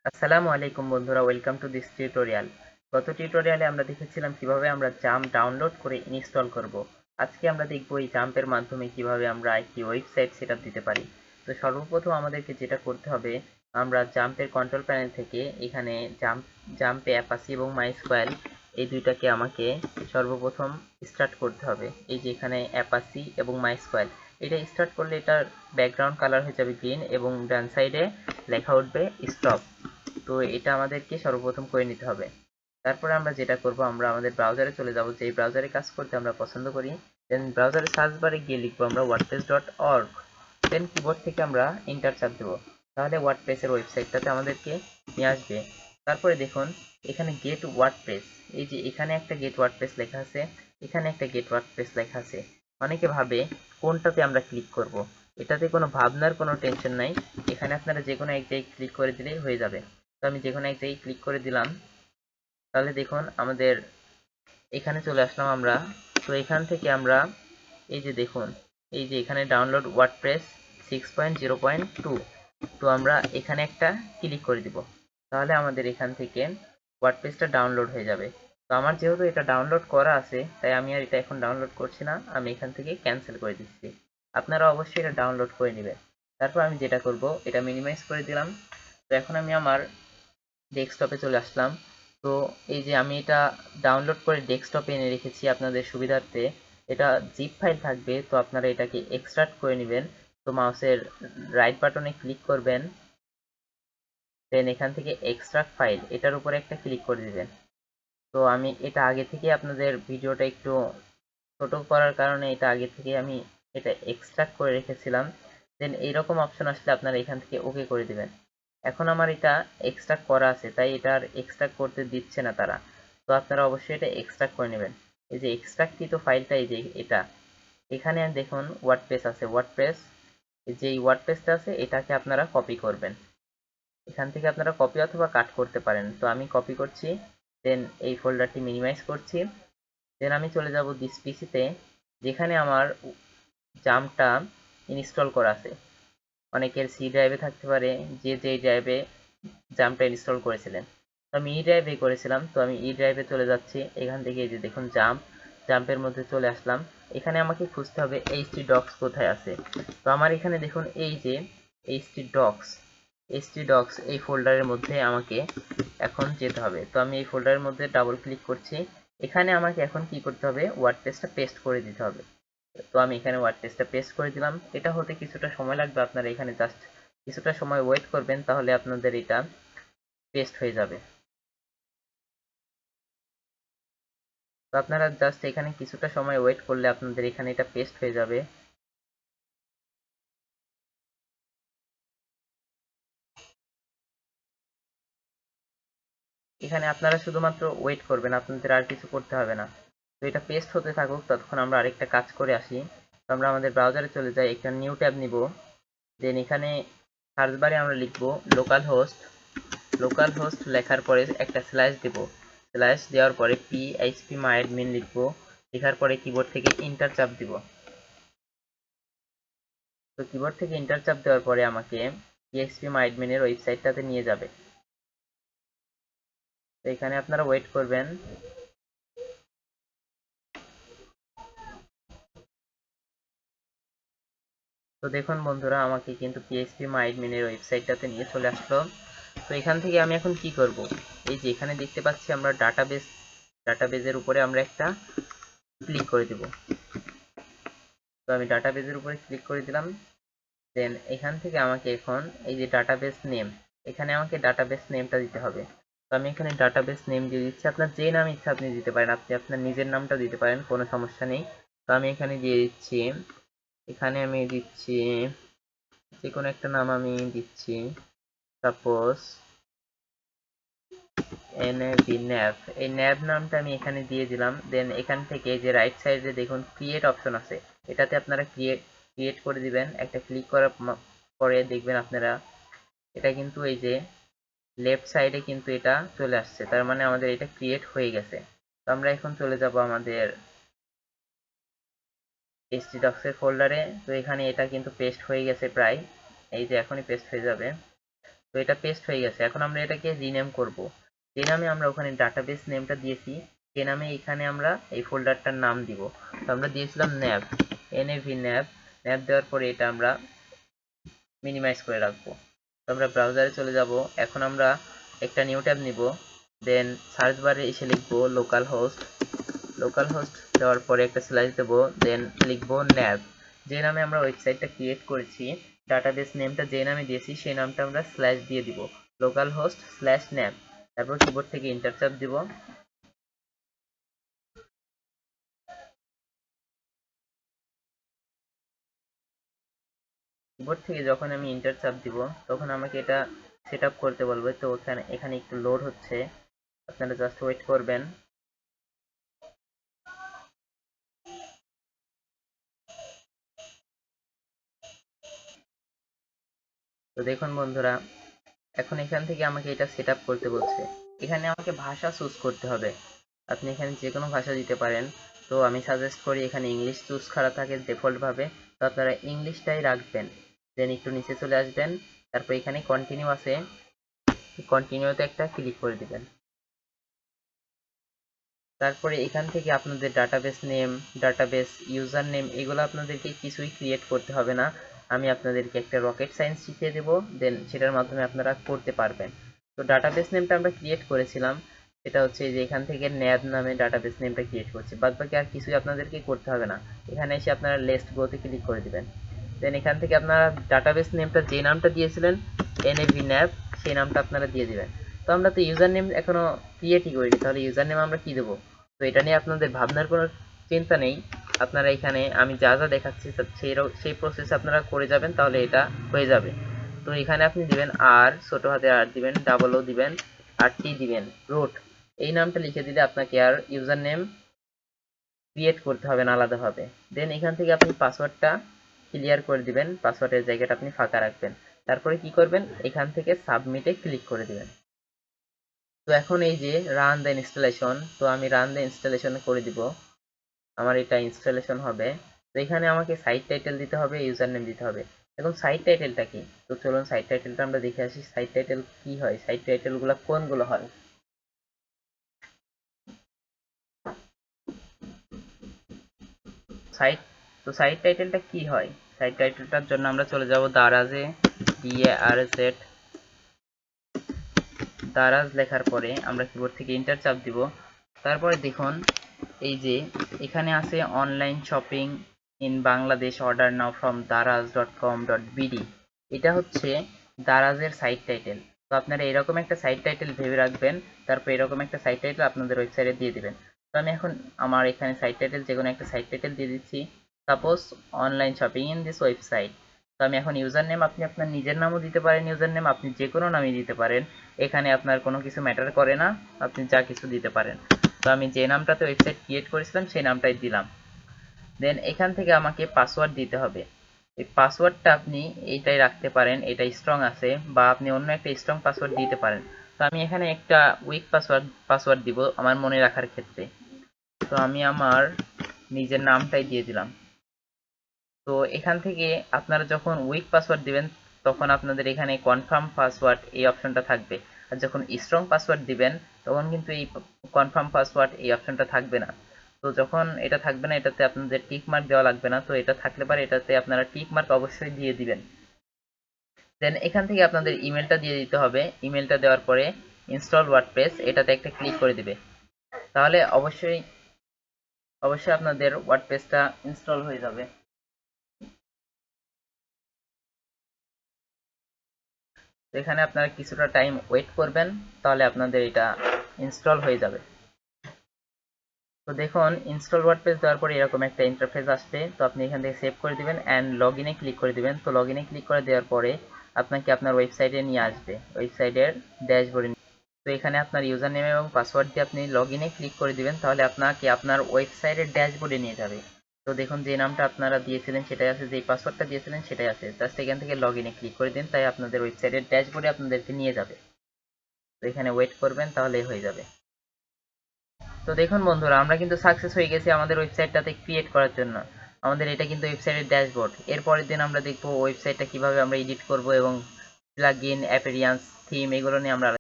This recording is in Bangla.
আসসালামু আলাইকুম বন্ধুরা, ওয়েলকাম টু দিস টিউটোরিয়াল। গত টিউটোরিয়ালে আমরা দেখেছিলাম কিভাবে আমরা জাম্প ডাউনলোড করে ইনস্টল করব। আজকে আমরা দেখব এই জাম্পের মাধ্যমে কিভাবে আমরা একটি ওয়েবসাইট সেটআপ দিতে পারি। তো সর্বপ্রথম আমাদেরকে যেটা করতে হবে, আমরা জাম্পের কন্ট্রোল প্যানেল থেকে এখানে জাম্পে অ্যাপাসি এবং মাইস্কোয়েল এই দুইটাকে আমাকে সর্বপ্রথম স্টার্ট করতে হবে। এই যে এখানে অ্যাপাসি এবং মাইস্কোয়েল, এটা স্টার্ট করলে এটার ব্যাকগ্রাউন্ড কালার হয়ে যাবে গ্রিন এবং ডান সাইডে লেখা উঠবে স্টপ। তো এটা আমাদেরকে সর্বপ্রথম করে নিতে হবে। তারপরে আমরা যেটা করব, আমরা আমাদের ব্রাউজারে চলে যাব, যে ব্রাউজারে কাজ করতে আমরা পছন্দ করি। দেন ব্রাউজারে সার্চ বারে গিয়ে লিখবো আমরা wordpress.org। দেন কিবোর্ড থেকে আমরা এন্টার চাপ দেবো, তাহলে ওয়ার্ডপ্রেসের ওয়েবসাইটটাতে আমাদেরকে নিয়ে আসবে। তারপরে দেখুন এখানে গেট ওয়ার্ডপ্রেস, এই যে এখানে একটা গেট ওয়ার্ডপ্রেস লেখা আছে, এখানে একটা গেট ওয়ার্ডপ্রেস লেখা আছে। অনেকে ভাবে কোনটাতে আমরা ক্লিক করব। এটাতে কোনো ভাবনার কোনো টেনশন নাই, এখানে আপনারা যে কোনো এক জায়গায় ক্লিক করে দিলেই হয়ে যাবে। তো আমি যে কোনো এক জায়গায় ক্লিক করে দিলাম, তাহলে দেখুন আমাদের এখানে চলে আসলাম আমরা। তো এখান থেকে আমরা এই যে দেখুন, এই যে এখানে ডাউনলোড ওয়ার্ডপ্রেস 6.0.2, তো আমরা এখানে একটা ক্লিক করে দিব, তাহলে আমাদের এখান থেকে ওয়ার্ডপ্রেসটা ডাউনলোড হয়ে যাবে। তো আমার যেহেতু এটা ডাউনলোড করা আছে, তাই আমি আর এটা এখন ডাউনলোড করছি না, আমি এখান থেকে ক্যান্সেল করে দিচ্ছি। আপনারা অবশ্যই এটা ডাউনলোড করে নেবেন। তারপর আমি যেটা করব, এটা মিনিমাইজ করে দিলাম। তো এখন আমি আমার ডেস্কটপে চলে আসলাম। তো এই যে আমি এটা ডাউনলোড করে ডেস্কটপে এনে রেখেছি আপনাদের সুবিধার্থে। এটা জিপ ফাইল থাকবে, তো আপনারা এটাকে এক্সট্রাক্ট করে নেবেন। তো মাউসের রাইট বাটনে ক্লিক করবেন, দেন এখান থেকে এক্সট্রাক্ট ফাইল এটার উপরে একটা ক্লিক করে দিবেন। তো আমি এটা আগে থেকে আপনাদের ভিডিওটা একটু ছোট করার কারণে এটা আগে থেকে আমি এটা এক্সট্রাক্ট করে রেখেছিলাম। দেন এইরকম অপশন আসলে আপনারা এখান থেকে ওকে করে দিবেন। এখন আমার এটা এক্সট্রাক্ট করা আছে, তাই এটা আর এক্সট্রাক্ট করতে দিচ্ছে না তারা। তো আপনারা অবশ্যই এটা এক্সট্রাক্ট করে নেবেন। এই যে এক্সট্রাক্টকৃত ফাইলটা, এই যে এটা, এখানে দেখুন ওয়ার্ডপ্রেস আছে, ওয়ার্ডপ্রেস যে ওয়ার্ডপ্রেসটা আছে এটাকে আপনারা কপি করবেন। এখান থেকে আপনারা কপি অথবা কাট করতে পারেন। তো আমি কপি করছি, দেন এই ফোল্ডারটি মিনিমাইজ করছি। দেন আমি চলে যাব দিস পিসিতে, যেখানে আমার জাম্পটা ইনস্টল করা আছে। অনেকের সি ড্রাইভে থাকতে পারে, যে যেই ড্রাইভে জাম্পটা ইনস্টল করেছিলেন। তো আমি ই ড্রাইভে করেছিলাম, তো আমি ই ড্রাইভে চলে যাচ্ছি। এখান থেকে এই যে দেখুন জাম্পের মধ্যে চলে আসলাম। এখানে আমাকে খুঁজতে হবে এইচটি ডক্স কোথায় আছে। তো আমার এখানে দেখুন এই যে এইচটি ডক্স এই ফোল্ডারের মধ্যে আমাকে এখন যেতে হবে। তো আমি এই ফোল্ডারের মধ্যে ডাবল ক্লিক করছি। এখানে আমাকে এখন কি করতে হবে, ওয়ার্ডপ্রেসটা পেস্ট করে দিতে হবে। তো আমি এখানে ওয়ার্ডপ্রেসটা পেস্ট করে দিলাম। এটা হতে কিছুটা সময় লাগবে, আপনারা এখানে জাস্ট কিছুটা সময় ওয়েট করবেন, তাহলে আপনাদের এটা পেস্ট হয়ে যাবে। তো আপনারা জাস্ট এখানে কিছুটা সময় ওয়েট করলে আপনাদের এখানে এটা পেস্ট হয়ে যাবে। এখানে আপনারা শুধুমাত্র ওয়েট করবেন, আপনাদের আর কিছু করতে হবে না। তো এটা পেস্ট হতে থাকুক, ততক্ষণ আমরা আরেকটা কাজ করে আসি। তো আমরা আমাদের ব্রাউজারে চলে যাই, একটা নিউ ট্যাব নিব। দেন এখানে সার্চ বারে আমরা লিখব লোকাল হোস্ট। লোকাল হোস্ট লেখার পরে একটা স্ল্যাশ দেব, স্ল্যাশ দেওয়ার পরে পিএইচপি মাইডমিন লিখব। লেখার পরে কিবোর্ড থেকে এন্টার চাপ দিব। তো কিবোর্ড থেকে এন্টার চাপ দেওয়ার পরে আমাকে পিএইচপি মাইডমিনের ওয়েবসাইটটাতে নিয়ে যাবে। তো এখানে আপনারা ওয়েট করবেন। তো দেখুন বন্ধুরা, আমাকে কিন্তু পিএইচপি মাইডমিনের ওয়েবসাইটটাতে নিয়ে চলে আসলো। তো এখান থেকে আমি এখন কি করব, এই যে এখানে দেখতে পাচ্ছি আমরা ডাটাবেজের উপরে আমরা একটা ক্লিক করে দিব। তো আমি ডাটাবেজের উপরে ক্লিক করে দিলাম। দেন এখান থেকে আমাকে এখন এই যে ডাটাবেস নেম, এখানে আমাকে ডাটাবেস নেমটা দিতে হবে। তো আমি এখানে ডাটাবেস নেম দিয়ে দিচ্ছি, আপনার যে নাম ইচ্ছা আপনি দিতে পারেন, আপনি আপনার নিজের নামটা দিতে পারেন, কোনো সমস্যা নেই। তো আমি এখানে দিয়ে দিচ্ছি, এখানে আমি দিচ্ছি যে কোনো একটা নাম আমি দিচ্ছি, সাপোজ ন্যাভ। এই ন্যাভ নামটা আমি এখানে দিয়ে দিলাম। দেন এখান থেকে যে রাইট সাইডে দেখুন ক্রিয়েট অপশন আছে, এটাতে আপনারা ক্রিয়েট করে দিবেন। একটা ক্লিক করার পরে দেখবেন আপনারা এটা কিন্তু এই যে লেফট সাইডে কিন্তু এটা চলে আসছে, তার মানে আমাদের এটা ক্রিয়েট হয়ে গেছে। তো আমরা এখন চলে যাব আমাদের htdocs এর ফোল্ডারে। তো এখানে এটা কিন্তু পেস্ট হয়ে গেছে প্রায়, এই যে এখনই পেস্ট হয়ে যাবে। তো এটা পেস্ট হয়ে গেছে। এখন আমরা এটাকে রিনেম করব। যে নামে আমরা ওখানে ডাটাবেস নেমটা দিয়েছি সে নামে এখানে আমরা এই ফোল্ডারটার নাম দিব। তো আমরা দিয়েছিলাম nav, nav দেওয়ার পরে এটা আমরা মিনিমাইজ করে রাখবো। তো আমরা ব্রাউজারে চলে যাব। এখন আমরা একটা নিউ ট্যাব নিব, দেন সার্চ বারে এসে লিখবো লোকাল হোস্ট দেওয়ার পরে একটা স্ল্যাশ দেবো, দেন লিখবো nav। যে নামে আমরা ওয়েবসাইটটা ক্রিয়েট করেছি, ডাটাবেস নেমটা যে নামে দিয়েছি সেই নামটা আমরা স্ল্যাশ দিয়ে দিব, লোকাল হোস্ট স্ল্যাশ nav। তারপর কিবোর্ড থেকে এন্টার চাপ দিব। কিবোর্ড থেকে যখন আমি এন্টার চাপ দিব তখন আমাকে এটা সেট আপ করতে বলবে। তো এখানে একটু লোড হচ্ছে, আপনারা জাস্ট ওয়েট করবেন। তো দেখুন বন্ধুরা, এখন এখান থেকে আমাকে এটা সেট আপ করতে বলছে। এখানে আমাকে ভাষা চুজ করতে হবে। আপনি এখানে যে কোনো ভাষা দিতে পারেন। তো আমি সাজেস্ট করি এখানে ইংলিশ চুজ করা থাকে ডিফল্ট ভাবে, তো আপনারা ইংলিশটাই রাখবেন। দেন একটু নিচে চলে আসবেন, তারপর এখানে কন্টিনিউ আছে, কন্টিনিউতে একটা ক্লিক করে দিবেন। তারপরে এখান থেকে আপনাদের database name, database user name এগুলো আপনাদেরকে কিছুই ক্রিয়েট করতে হবে না। আমি আপনাদেরকে একটা রকেট সায়েন্স শিখিয়ে দেবো, দেন সেটার মাধ্যমে আপনারা করতে পারবেন। তো ডাটাবেস নেমটা আমরা ক্রিয়েট করেছিলাম, সেটা হচ্ছে যে এখান থেকে ন্যাব নামে ডাটাবেস নেমটা ক্রিয়েট করছি। বাদ বাকি আর কিছুই আপনাদেরকে করতে হবে না। এখানে এসে আপনারা লেস্ট গোতে ক্লিক করে দিবেন। দেন এখান থেকে আপনারা ডাটাবেস নেমটা যে নামটা দিয়েছিলেন nav সেই নামটা আপনারা দিয়ে দিবেন। তো আমরা তো ইউজার নেম এখনো ক্রিয়েটই করিনি, তাহলে ইউজার নেম আমরা কি দেবো? তো এটা নিয়ে আপনাদের ভাবনার কোনো চিন্তা নেই। আপনারা এখানে আমি যা যা দেখাচ্ছি সেই প্রসেস আপনারা করে যাবেন, তাহলে এটা হয়ে যাবে। তো এখানে আপনি দিবেন আর, ছোট হাতে আর দিবেন, ডাবল ও দিবেন, আর টি দিবেন, রুট। এই নামটা লিখে দিলে আপনাকে আর ইউজার নেম ক্রিয়েট করতে হবে না আলাদাভাবে। দেন এখান থেকে আপনি পাসওয়ার্ডটা ক্লিয়ার করে দিবেন, পাসওয়ার্ডের জায়গাটা আপনি ফাঁকা রাখবেন। তারপরে কি করবেন, এখান থেকে সাবমিটে ক্লিক করে দিবেন। তো এখন এই যে রান দ্য ইনস্টলেশন, তো আমি রান দ্য ইনস্টলেশন করে দিব। আমার এটা ইনস্টলেশন হবে। তো এখানে আমাকে সাইট টাইটেল দিতে হবে, ইউজার নেম দিতে হবে। এখন সাইট টাইটেলটা কি? তো চলুন সাইট টাইটেলটা আমরা দেখে আসি। সাইট টাইটেল কি হয়, সাইট টাইটেল গুলা কোনগুলো হয়। সাইট তো সাইট টাইটেলটা কি হয়, সাইট টাইটেলটার জন্য আমরা চলে যাব দারাজে, DARZ। দারাজ লেখার পরে আমরা কিবোর্ড থেকে এন্টার চাপ দিব। তারপরে দেখুন এই যে এখানে আছে online shopping in Bangladesh, order now from daraz.com.bd। এটা হচ্ছে দারাজের সাইট টাইটেল। তো আপনারা এরকম একটা সাইট টাইটেল ভেবে রাখবেন, তারপর এরকম একটা সাইট টাইটেল আপনাদের ওয়েবসাইটে দিয়ে দিবেন। তো আমি এখন আমার এখানে সাইট টাইটেল যে কোনো একটা সাইট টাইটেল দিয়ে দিচ্ছি, suppose online shopping in this website. তো আমি এখন ইউজার নেম, আপনি আপনার নিজের নামও দিতে পারেন, ইউজার নেম আপনি যে কোনো নামই দিতে পারেন, এখানে আপনার কোনো কিছু ম্যাটার করে না, আপনি যা কিছু দিতে পারেন। তো আমি যে নামটাতে ওয়েবসাইট ক্রিয়েট করেছিলাম সেই নামটাই দিলাম। দেন এখান থেকে আমাকে পাসওয়ার্ড দিতে হবে। এই পাসওয়ার্ডটা আপনি এইটাই রাখতে পারেন, এটা স্ট্রং আছে, বা আপনি অন্য একটা স্ট্রং পাসওয়ার্ড দিতে পারেন। তো আমি এখানে একটা উইক পাসওয়ার্ড দিব আমার মনে রাখার ক্ষেত্রে। তো আমি আমার নিজের নামটাই দিয়ে দিলাম। তো এখান থেকে আপনারা যখন উইক পাসওয়ার্ড দিবেন তখন আপনাদের এখানে কনফার্ম পাসওয়ার্ড এই অপশনটা থাকবে। আর যখন স্ট্রং পাসওয়ার্ড দিবেন তখন কিন্তু এই কনফার্ম পাসওয়ার্ড এই অপশনটা থাকবে না। তো যখন এটা থাকবে না এটাতে আপনাদের টিক মার্ক দেওয়া লাগবে না, তো এটা থাকলে পারে এটাতে আপনারা টিক মার্ক অবশ্যই দিয়ে দিবেন। দেন এখান থেকে আপনাদের ইমেলটা দিয়ে দিতে হবে। ইমেলটা দেওয়ার পরে ইনস্টল ওয়ার্ডপ্রেস এটাতে একটা ক্লিক করে দিবে, তাহলে অবশ্যই অবশ্যই আপনাদের ওয়ার্ডপ্রেসটা ইনস্টল হয়ে যাবে। তো এখানে আপনারা কিছুটা টাইম ওয়েট করবেন, তাহলে আপনাদের এটা ইনস্টল হয়ে যাবে। তো দেখুন ইনস্টল ওয়ার্ডপ্রেস দেওয়ার পরে এরকম একটা ইন্টারফেস আসবে। তো আপনি এখান থেকে সেভ করে দিবেন অ্যান্ড লগ ইনে ক্লিক করে দিবেন। তো লগ ইনে ক্লিক করে দেওয়ার পরে আপনাকে আপনার ওয়েবসাইটে নিয়ে আসবে, ওয়েবসাইটের ড্যাশবোর্ডে। তো এখানে আপনার ইউজার নেম এবং পাসওয়ার্ড দিয়ে আপনি লগ ইনে ক্লিক করে দিবেন, তাহলে আপনাকে আপনার ওয়েবসাইটের ড্যাশবোর্ডে নিয়ে যাবে। তো দেখুন যে নামটা আপনারা দিয়েছিলেন সেটাই আছে, যে পাসওয়ার্ডটা দিয়েছিলেন সেটাই আছে, জাস্ট এখান থেকে লগ ইনে ক্লিক করে দিন, তাই আপনাদের ওয়েবসাইটের ড্যাশবোর্ডে আপনাদেরকে নিয়ে যাবে। তো এখানে ওয়েট করবেন, তাহলেই হয়ে যাবে। তো দেখুন বন্ধুরা, আমরা কিন্তু সাকসেস হয়ে গেছি আমাদের ওয়েবসাইটটাতে ক্রিয়েট করার জন্য। আমাদের এটা কিন্তু ওয়েবসাইটের ড্যাশবোর্ড। এর পরের দিন আমরা দেখবো ওয়েবসাইটটা কিভাবে আমরা এডিট করব এবং প্লাগইন, অ্যাপিয়ারেন্স, থিম এগুলো নিয়ে আমরা